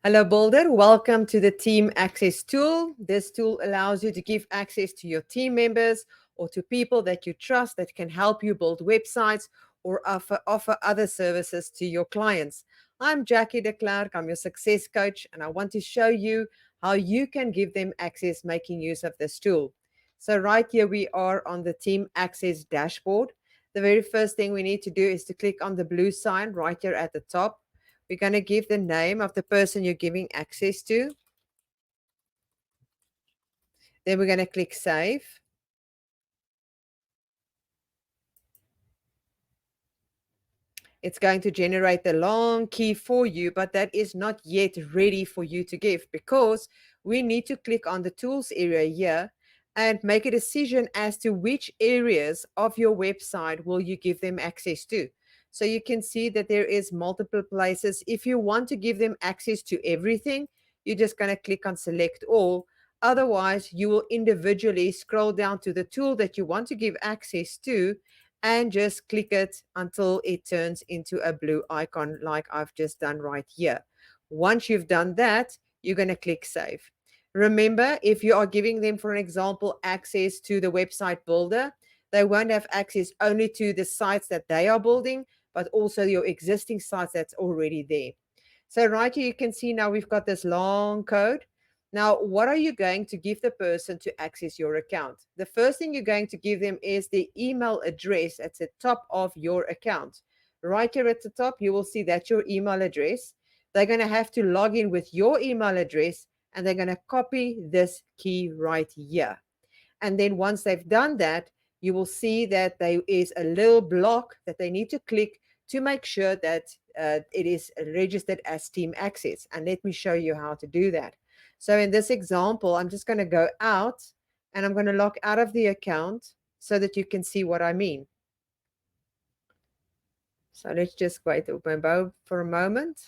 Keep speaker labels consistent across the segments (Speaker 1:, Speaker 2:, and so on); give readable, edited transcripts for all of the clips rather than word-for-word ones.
Speaker 1: Hello, Builder. Welcome to the Team Access tool. This tool allows you to give access to your team members or to people that you trust that can help you build websites or offer other services to your clients. I'm Jackie de Klerk. I'm your success coach, and I want to show you how you can give them access making use of this tool. So right here we are on the Team Access dashboard. The very first thing we need to do is to click on the blue sign right here at the top. We're going to give the name of the person you're giving access to. Then we're going to click Save. It's going to generate the long key for you, but that is not yet ready for you to give because we need to click on the Tools area here and make a decision as to which areas of your website will you give them access to. So you can see that there is multiple places. If you want to give them access to everything, you're just going to click on Select All. Otherwise, you will individually scroll down to the tool that you want to give access to and just click it until it turns into a blue icon like I've just done right here. Once you've done that, you're going to click Save. Remember, if you are giving them, for an example, access to the website builder, they won't have access only to the sites that they are building, but also your existing sites that's already there. So right here, you can see now we've got this long code. Now, what are you going to give the person to access your account? The first thing you're going to give them is the email address at the top of your account. Right here at the top, you will see that's your email address. They're going to have to log in with your email address, and they're going to copy this key right here. And then once they've done that, you will see that there is a little block that they need to click to make sure that it is registered as Team Access. And let me show you how to do that. So in this example, I'm just going to go out and I'm going to log out of the account so that you can see what I mean. So let's just wait for a moment.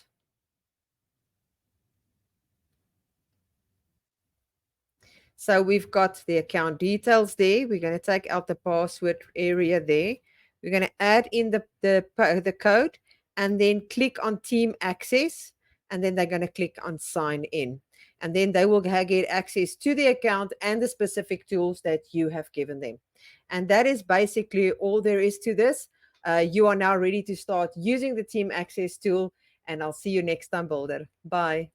Speaker 1: So we've got the account details there. We're going to take out the password area there. We're going to add in the code and then click on Team Access. And then they're going to click on Sign In. And then they will get access to the account and the specific tools that you have given them. And that is basically all there is to this. You are now ready to start using the Team Access tool. And I'll see you next time, Builder. Bye.